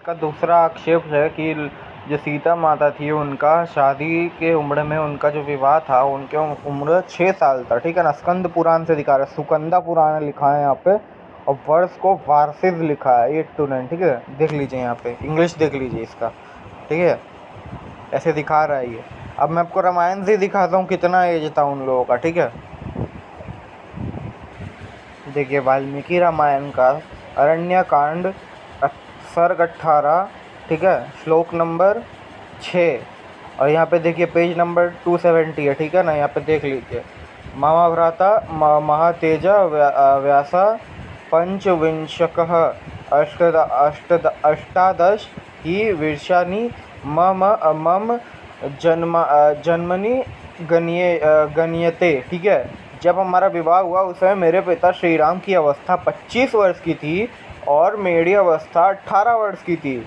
का दूसरा आक्षेप है कि जो सीता माता थी उनका शादी के उम्र में उनका जो विवाह था उनके उम्र 6 साल था। ठीक है ना। स्कंद पुराण से दिखा रहा है, सुकंदा पुराण लिखा है यहाँ पे और वर्ष को वार्षिक लिखा है 8 to 9। ठीक है, देख लीजिए यहाँ पे इंग्लिश देख लीजिए इसका। ठीक है, ऐसे दिखा रहा है ये। अब मैं आपको रामायण से दिखाता हूँ कितना एज था उन लोगों का। ठीक है, देखिए वाल्मीकि रामायण का अरण्यकांड सर्ग 18। ठीक है, श्लोक नंबर 6 और यहाँ पे देखिए पेज नंबर 270 है। ठीक है ना, यहाँ पे देख लीजिए। महाभ्राता महातेजा व्यासा पंचविंशकः अष्टादश ही वीर्षाणि मम मम जन्मनि गण्यते। ठीक है, जब हमारा विवाह हुआ उस समय मेरे पिता श्री राम की अवस्था 25 वर्ष की थी और मेरी अवस्था 18 वर्ष की थी।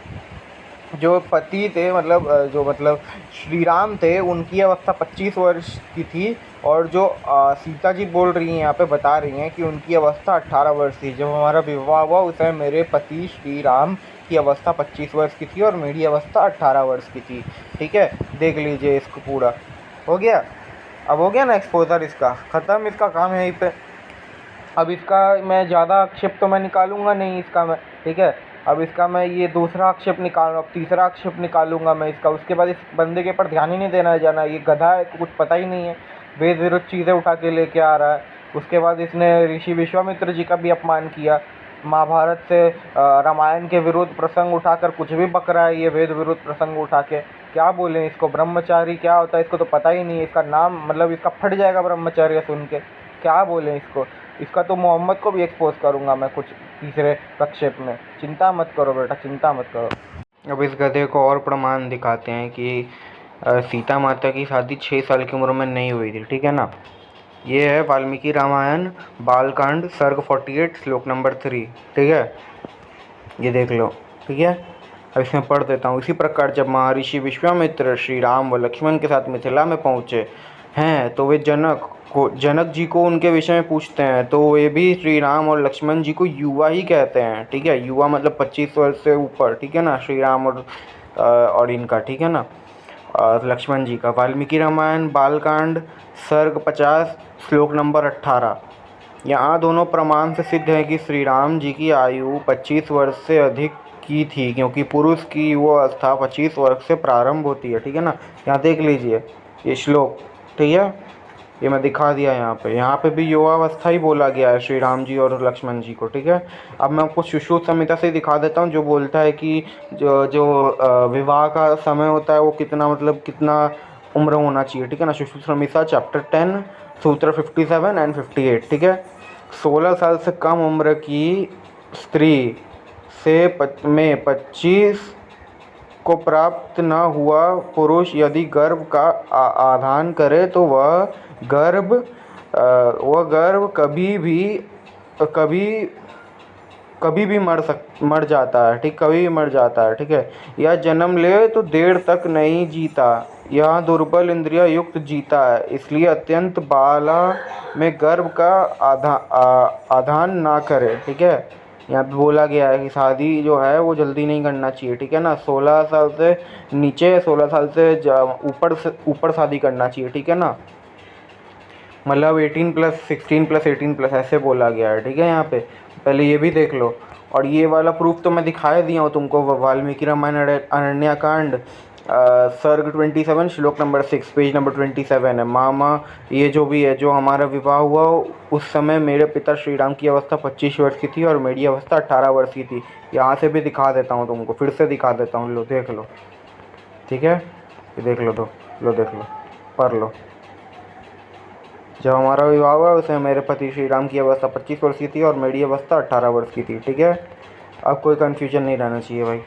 जो पति थे मतलब श्री राम थे उनकी अवस्था 25 वर्ष की थी और जो सीता जी बोल रही हैं यहाँ पे बता रही हैं कि उनकी अवस्था 18 वर्ष थी। जब हमारा विवाह हुआ उस समय मेरे पति श्री राम की अवस्था 25 वर्ष की थी और मेरी अवस्था 18 वर्ष की थी। ठीक है, देख लीजिए इसको पूरा हो गया। अब हो गया ना एक्सपोजर, इसका ख़त्म, इसका काम है यहीं पे। अब इसका मैं ज़्यादा आक्षेप तो मैं निकालूंगा नहीं इसका मैं। ठीक है, अब इसका मैं ये दूसरा आक्षेप निकाल रहा हूँ, अब तीसरा आक्षेप निकालूंगा मैं इसका। उसके बाद इस बंदे के ऊपर ध्यान ही नहीं देना जाना, ये गधा है, कुछ पता ही नहीं है, वेद विरुद्ध चीज़ें उठा के लेके आ रहा है। उसके बाद इसने ऋषि विश्वामित्र जी का भी अपमान किया, महाभारत से रामायण के विरुद्ध प्रसंग उठाकर कुछ भी बक रहा है ये, वेद विरुद्ध प्रसंग उठा के। क्या बोलें इसको, ब्रह्मचारी क्या होता है इसको तो पता ही नहीं है, इसका नाम मतलब इसका फट जाएगा ब्रह्मचर्य सुन के। क्या बोलें इसको, इसका तो मोहम्मद को भी एक्सपोज करूँगा मैं कुछ तीसरे प्रक्षेप में। चिंता मत करो बेटा, चिंता मत करो। अब इस गधे को और प्रमाण दिखाते हैं कि सीता माता की शादी 6 साल की उम्र में नहीं हुई थी। ठीक है ना, ये है वाल्मीकि रामायण बालकांड सर्ग 48 श्लोक नंबर 3। ठीक है, ये देख लो। ठीक है, अब इसमें पढ़ देता हूँ। इसी प्रकार जब महर्षि विश्वामित्र श्री राम व लक्ष्मण के साथ मिथिला में पहुँचे हैं तो वे जनक जी को उनके विषय में पूछते हैं, तो वे भी श्री राम और लक्ष्मण जी को युवा ही कहते हैं। ठीक है, युवा मतलब 25 वर्ष से ऊपर। ठीक है ना, श्री राम और इनका। ठीक है ना, लक्ष्मण जी का। वाल्मीकि रामायण बालकांड सर्ग 50 श्लोक नंबर 18। यहाँ दोनों प्रमाण से सिद्ध है कि श्री राम जी की आयु 25 वर्ष से अधिक की थी, क्योंकि पुरुष की वो अवस्था 25 वर्ष से प्रारंभ होती है। ठीक है ना, यहाँ देख लीजिए ये श्लोक। ठीक है, ये मैं दिखा दिया यहाँ पे भी युवावस्था ही बोला गया है श्री राम जी और लक्ष्मण जी को। ठीक है, अब मैं आपको सुश्रुत संहिता से दिखा देता हूँ जो बोलता है कि जो विवाह का समय होता है वो कितना उम्र होना चाहिए। ठीक है ना, सुश्रुत संहिता चैप्टर 10 सूत्र 57 एंड 58। ठीक है, 16 साल से कम उम्र की स्त्री में 25 को प्राप्त न हुआ पुरुष यदि गर्भ का आधान करे तो वह गर्भ कभी भी मर जाता है। ठीक, कभी भी मर जाता है। ठीक है, यह जन्म ले तो देर तक नहीं जीता, यह दुर्बल इंद्रिय युक्त जीता है, इसलिए अत्यंत बाला में गर्भ का आधान ना करे। ठीक है, यहाँ पे बोला गया है कि शादी जो है वो जल्दी नहीं करना चाहिए। ठीक है ना, 16 साल से नीचे 16 साल से ऊपर शादी करना चाहिए। ठीक है ना, मतलब 18+ 16+ 18+ ऐसे बोला गया है। ठीक है, यहाँ पे पहले ये भी देख लो। और ये वाला प्रूफ तो मैं दिखाई दिया हूँ तुमको, वाल्मीकि रामायण अरण्यकांड सर्ग 27 श्लोक नंबर 6 पेज नंबर 27 है। मामा ये जो भी है, जो हमारा विवाह हुआ उस समय मेरे पिता श्री राम की अवस्था 25 वर्ष की थी और मेरी अवस्था 18 वर्ष की थी। यहाँ से भी दिखा देता हूँ तुमको, फिर से दिखा देता हूँ, लो देख लो। ठीक है, ये देख लो, देख लो, पढ़ लो। जब हमारा विवाह हुआ उसमें मेरे पति श्री राम की अवस्था 25 वर्ष की थी और मेरी अवस्था 18 वर्ष की थी। ठीक है, अब कोई कन्फ्यूजन नहीं रहना चाहिए भाई।